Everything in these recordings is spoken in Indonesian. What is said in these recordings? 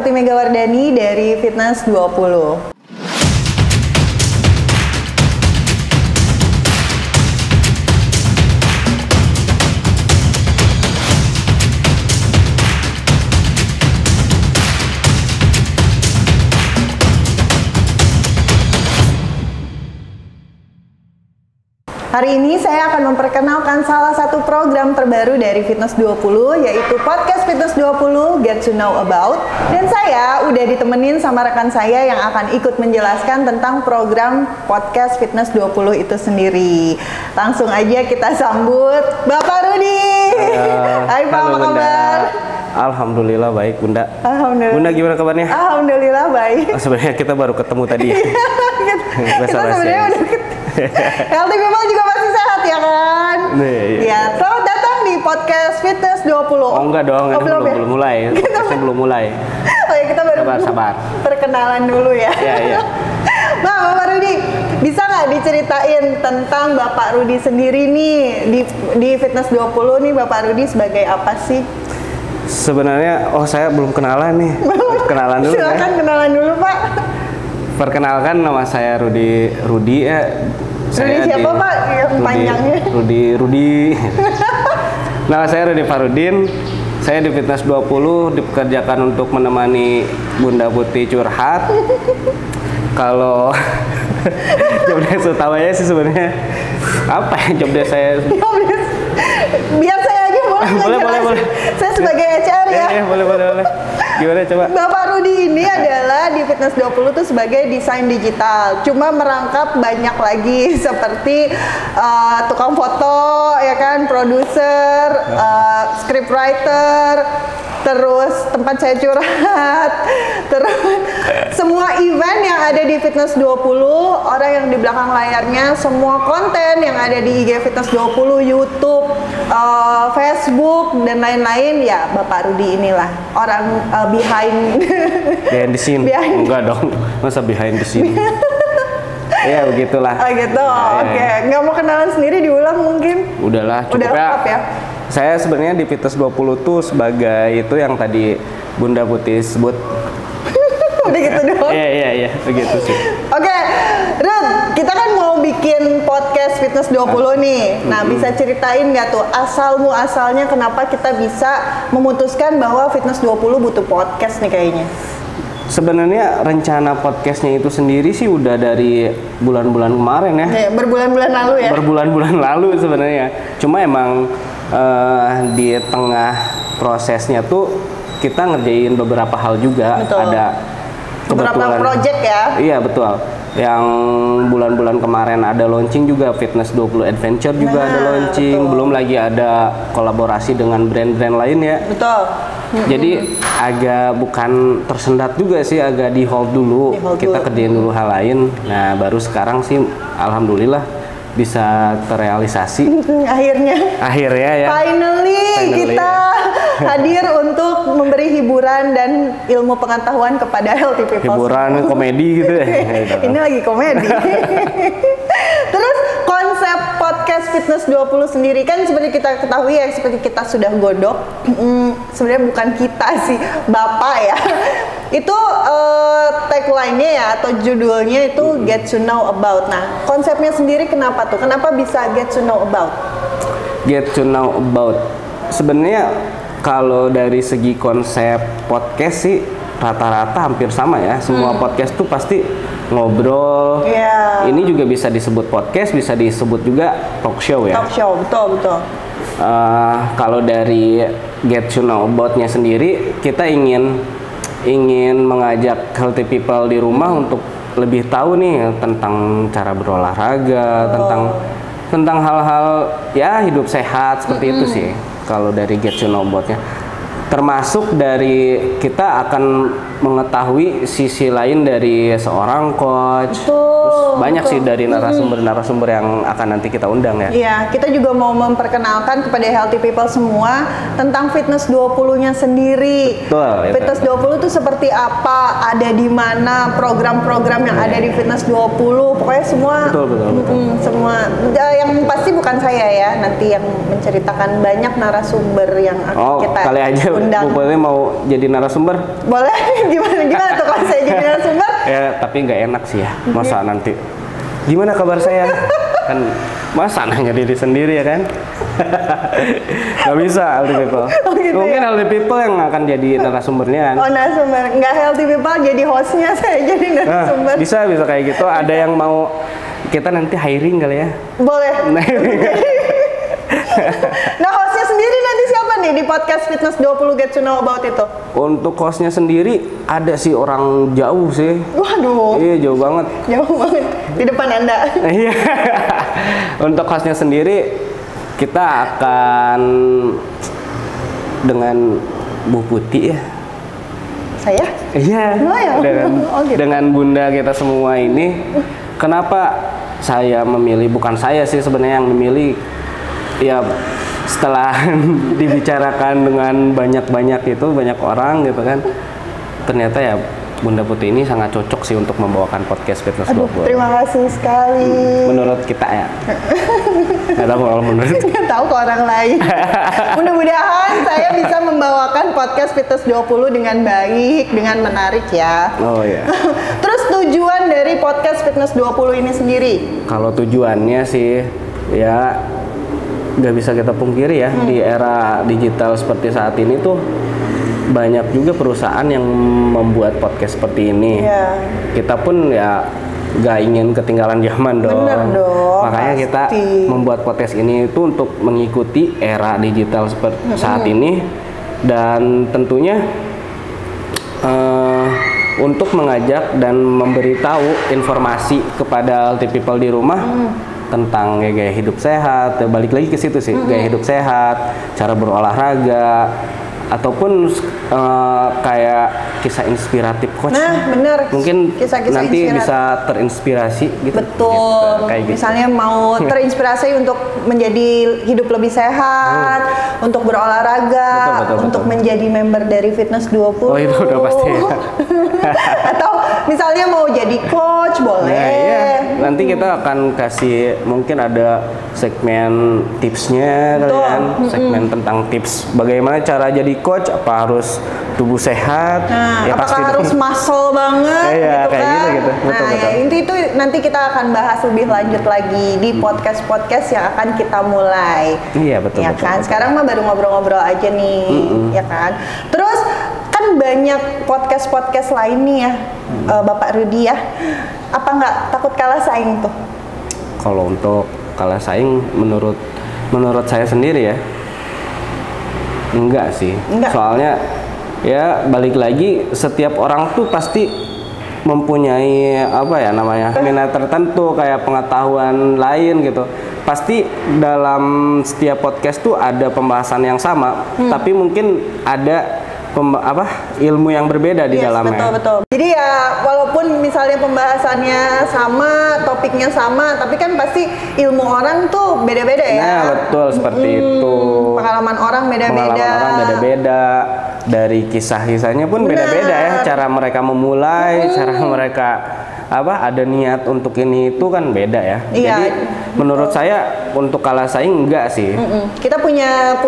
Sakti Megawardhani dari Fitness 20. Hari ini saya akan memperkenalkan salah satu program terbaru dari Fitness 20, yaitu Podcast Fitness 20 Get to Know About. Dan saya udah ditemenin sama rekan saya yang akan ikut menjelaskan tentang program Podcast Fitness 20 itu sendiri. Langsung aja kita sambut Bapak Rudi. Hai Pak, apa kabar? Alhamdulillah baik Bunda. Alhamdulillah. Bunda gimana kabarnya? Alhamdulillah baik. Sebenarnya kita baru ketemu tadi. kita sebenarnya udah Healthy People juga masih sehat ya kan? Ya, selamat datang di Podcast Fitness 20. Oh enggak dong, belum mulai. Podcastnya belum mulai. Oh ya, kita baru sabar. Perkenalan dulu ya. Iya. Bapak Rudi, bisa nggak diceritain tentang Bapak Rudi sendiri nih di Fitness 20 nih, Bapak Rudi sebagai apa sih? Sebenarnya, saya belum kenalan nih. Kenalan dulu. Silakan kenalan dulu Pak. Perkenalkan, nama saya Rudi ya. Rudi siapa Pak? Yang panjangnya? Rudi. Nama saya Rudi Farudin. Saya di Fitness 20 dipekerjakan untuk menemani Bunda Putih curhat. Kalau job desk utamanya sih sebenarnya apa ya job desk saya? Biar saya aja boleh. Saya sebagai HR ya. Iya, boleh. Gimana coba? Bapak Rudi ini adalah di Fitness 20 tuh sebagai desain digital. Cuma merangkap banyak lagi seperti tukang foto, ya kan, produser, scriptwriter, terus tempat saya curhat, terus semua event yang ada di Fitness 20, orang yang di belakang layarnya, semua konten yang ada di IG Fitness 20, YouTube, Facebook, dan lain-lain, ya Bapak Rudi inilah orang behind the scene. Enggak dong, masa behind the scene. Ya begitulah. Oh gitu, oke. Nggak mau kenalan sendiri diulang mungkin? Udahlah, cukup ya. Saya sebenarnya di Fitness 20 tuh sebagai itu yang tadi Bunda Putih sebut. Udah gitu doang? Iya, begitu sih. Oke, Rud, kita kan mau bikin podcast Fitness 20 nih. Nah, bisa ceritain nggak tuh asal-muasalnya kenapa kita bisa memutuskan bahwa Fitness 20 butuh podcast nih kayaknya? Sebenarnya rencana podcastnya itu sendiri sih udah dari bulan-bulan kemarin ya. Berbulan-bulan lalu ya? Berbulan-bulan lalu sebenarnya. Cuma emang di tengah prosesnya tuh kita ngerjain beberapa hal juga. Betul. Ada beberapa project ya? Iya betul. Yang bulan-bulan kemarin ada launching juga, Fitness 20 Adventure juga ada launching. Betul. Belum lagi ada kolaborasi dengan brand-brand lain ya. Betul. Jadi agak bukan tersendat juga sih, agak di hold dulu. Kita kerjain dulu hal lain. Nah baru sekarang sih alhamdulillah bisa terrealisasi. Akhirnya ya. Finally kita hadir untuk memberi hiburan dan ilmu pengetahuan kepada healthy people. Hiburan komedi gitu ya. Ini lagi komedi. Terus konsep podcast Fitness 20 sendiri kan seperti kita ketahui ya, seperti kita sudah godok. Sebenarnya bukan kita sih, Bapak ya. Itu tagline-nya ya atau judulnya itu Get to Know About. Nah, konsepnya sendiri kenapa tuh? Kenapa bisa Get to Know About? Get to Know About. Sebenarnya kalau dari segi konsep podcast sih rata-rata hampir sama ya. Semua podcast tuh pasti ngobrol. Ini juga bisa disebut podcast, bisa disebut juga talk show ya. Talk show, betul. Kalau dari Get to Know About-nya sendiri, kita ingin mengajak healthy people di rumah untuk lebih tahu nih tentang cara berolahraga, tentang hal-hal ya hidup sehat seperti itu sih. Kalau dari Get to Know About-nya, termasuk dari kita akan mengetahui sisi lain dari seorang coach. Terus banyak sih dari narasumber yang akan nanti kita undang ya. Iya, kita juga mau memperkenalkan kepada healthy people semua tentang Fitness 20-nya sendiri. Betul. Fitness 20 itu seperti apa, ada di mana, program-program yang ada di Fitness 20. Pokoknya semua. Betul. Semua. Yang pasti bukan saya ya, nanti yang menceritakan banyak narasumber yang akan kita kali aja undang. Bu Putri mau jadi narasumber? Boleh. Gimana tuh kalau saya jadi narasumber? Ya, tapi nggak enak sih ya. Masa nanti gimana kabar saya? Kan masa nanya diri sendiri ya kan? Gak bisa healthy people. Oh, gitu Mungkin ya? healthy people yang akan jadi narasumbernya kan. Oh, narasumber. Nggak healthy people jadi hostnya, saya jadi Nah, narasumber. bisa kayak gitu. Ada yang mau kita nanti hiring kali ya? Boleh. Nah, Nah, hostnya sendiri nanti siapa nih di podcast Fitness 20 Get to Know About itu? untuk hostnya sendiri ada sih orang jauh sih. Waduh, Iya, jauh banget. jauh banget di depan Anda. Iya. Untuk hostnya sendiri kita akan dengan Bu Putih ya. Saya? Iya. Oh, ya. Oh, gitu. Dengan bunda kita semua ini. Kenapa saya memilih? Bukan saya sih sebenarnya yang memilih. Ya setelah dibicarakan dengan banyak orang gitu kan. Ternyata ya Bunda Putih ini sangat cocok sih untuk membawakan podcast Fitness 20. Terima kasih sekali. Menurut kita ya. Nggak tahu kalau menurut. Nggak tahu ke orang lain. Mudah-mudahan saya bisa membawakan podcast Fitness 20 dengan baik, dengan menarik ya. Oh ya. Terus tujuan dari podcast Fitness 20 ini sendiri? Kalau tujuannya sih ya nggak bisa kita pungkiri ya, di era digital seperti saat ini tuh banyak juga perusahaan yang membuat podcast seperti ini. Iya. Kita pun ya nggak ingin ketinggalan zaman dong. Bener dong, Makanya kita pasti. membuat podcast ini itu untuk mengikuti era digital seperti saat ini, dan tentunya untuk mengajak dan memberitahu informasi kepada healthy people di rumah tentang gaya hidup sehat. Balik lagi ke situ sih, gaya hidup sehat, cara berolahraga, ataupun kayak kisah inspiratif coach. Nah, bener. Mungkin Kisah-kisah nanti inspiratif. bisa terinspirasi gitu. Betul. Gitu, kayak gitu. Misalnya mau terinspirasi untuk menjadi hidup lebih sehat, untuk berolahraga, Betul. untuk menjadi member dari Fitness 20. Oh, itu udah pasti ya. Atau misalnya mau jadi coach, boleh. Nah, iya. Nanti kita akan kasih mungkin ada segmen tipsnya kali Betul. kan, segmen tentang tips bagaimana cara jadi coach, apa harus tubuh sehat, Nah, ya pasti apakah harus dong. muscle banget Iya, gitu kayak kan? gitu. Betul, Nah, betul. ya, itu nanti kita akan bahas lebih lanjut lagi di podcast-podcast yang akan kita mulai. Iya, betul, Ya betul, kan? betul. Sekarang mah baru ngobrol-ngobrol aja nih, ya kan? Terus kan banyak podcast-podcast lain nih ya, Bapak Rudi ya. Apa nggak takut kalah saing tuh? Kalau untuk kalah saing, menurut saya sendiri ya, enggak sih. Enggak. Soalnya ya balik lagi, setiap orang tuh pasti mempunyai apa ya namanya, minat tertentu, kayak pengetahuan lain gitu. Pasti dalam setiap podcast tuh ada pembahasan yang sama, tapi mungkin ada ilmu yang berbeda di Yes, dalamnya. betul. Jadi ya walaupun misalnya pembahasannya sama, topiknya sama, tapi kan pasti ilmu orang tuh beda-beda ya. Nah, betul seperti itu. Pengalaman orang beda-beda. Pengalaman orang beda-beda, dari kisah-kisahnya pun Benar. beda-beda ya. Cara mereka memulai, cara mereka ada niat untuk ini itu kan beda ya. Iya, Jadi menurut saya untuk kalah saing enggak sih. Kita punya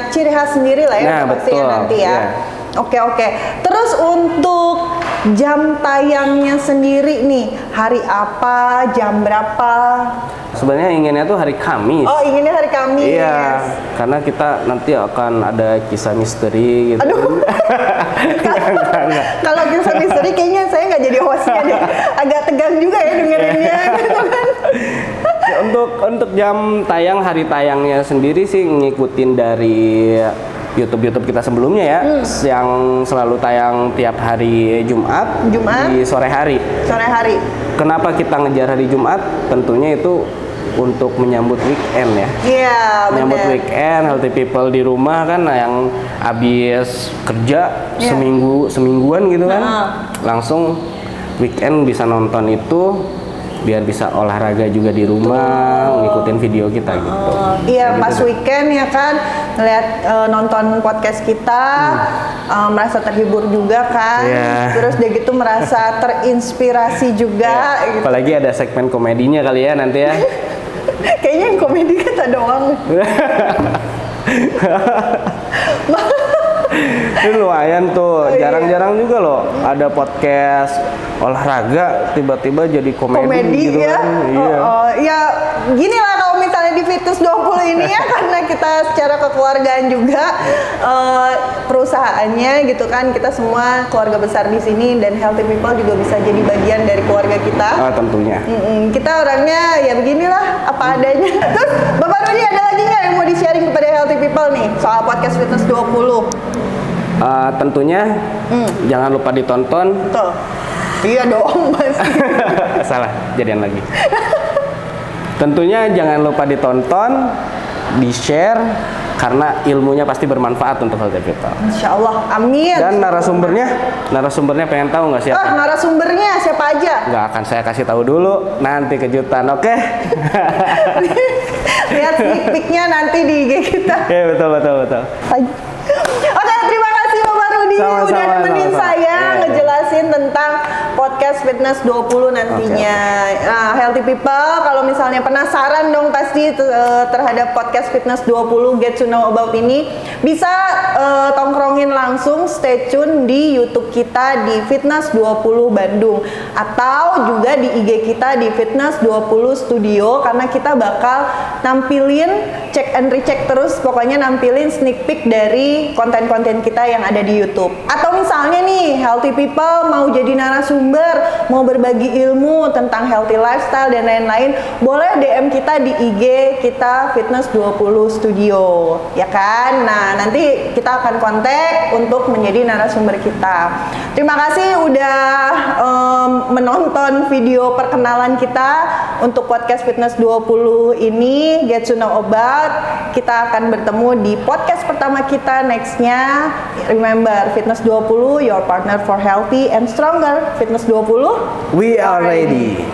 ciri khas sendiri lah ya, Nah, pastinya betul, nanti ya. iya. Oke. Terus untuk jam tayangnya sendiri nih, hari apa, jam berapa? Sebenarnya inginnya tuh hari Kamis. Oh, inginnya hari Kamis. Iya, karena kita nanti akan ada kisah misteri gitu. Aduh. Enggak. Kalau kisah misteri kayaknya saya nggak jadi hostnya deh. Agak tegang juga ya dengerinnya gitu kan. Untuk jam tayang, hari tayangnya sendiri sih ngikutin dari YouTube kita sebelumnya ya, yang selalu tayang tiap hari Jumat di sore hari. Sore hari. Kenapa kita ngejar hari Jumat? Tentunya itu untuk menyambut weekend ya. Iya, Menyambut benar. weekend, healthy people di rumah kan, yang habis kerja Iya. semingguan gitu kan, Nah. langsung weekend bisa nonton itu, biar bisa olahraga juga di rumah, ngikutin video kita gitu. Iya, Kayak pas gitu deh. weekend ya kan, ngeliat nonton podcast kita, merasa terhibur juga kan. Iya. Terus dia gitu merasa terinspirasi juga. Gitu. Apalagi ada segmen komedinya kali ya nanti ya. Kayaknya yang komedi kita doang. Ini lumayan tuh, jarang-jarang juga loh ada podcast olahraga tiba-tiba jadi komedi gitu ya. kan. Iya. Ya gini lah kalau misalnya di Fitness 20 ini ya karena kita secara kekeluargaan juga perusahaannya gitu kan, kita semua keluarga besar di sini dan Healthy People juga bisa jadi bagian dari keluarga kita. Tentunya. Kita orangnya ya beginilah apa adanya. Terus Bapak Rudi ada lagi nggak yang mau di-sharing kepada Healthy People nih soal podcast Fitness 20? Tentunya jangan lupa ditonton. Betul. Iya dong pasti. Salah, jadian lagi. Tentunya jangan lupa ditonton, di-share karena ilmunya pasti bermanfaat untuk Healthy People. Insya Allah, amin. Dan narasumbernya pengen tahu nggak siapa? Narasumbernya siapa aja? Nggak akan saya kasih tahu dulu, nanti kejutan, oke? Lihat sneak peek-nya nanti di IG kita. Oke, betul. Oke, terima kasih Bapak Rudi udah nemenin saya ngejelasin tentang podcast Fitness 20 nantinya. Nah, Healthy People kalau misalnya penasaran dong pasti terhadap podcast Fitness 20 Get to Know About ini, bisa tongkrongin langsung, stay tune di YouTube kita di Fitness 20 Bandung atau juga di IG kita di Fitness 20 Studio karena kita bakal nampilin check and recheck terus, pokoknya nampilin sneak peek dari konten-konten kita yang ada di YouTube. Atau misalnya nih Healthy People mau jadi narasumber, mau berbagi ilmu tentang healthy lifestyle dan lain-lain, boleh DM kita di IG kita Fitness 20 Studio, ya kan? Nah, nanti kita akan kontak untuk menjadi narasumber kita. Terima kasih udah menonton video perkenalan kita untuk podcast Fitness 20 ini, Get to Know About. Kita akan bertemu di podcast pertama kita nextnya. Remember, Fitness 20, your partner for healthy and stronger. Fitness 20, we are ready.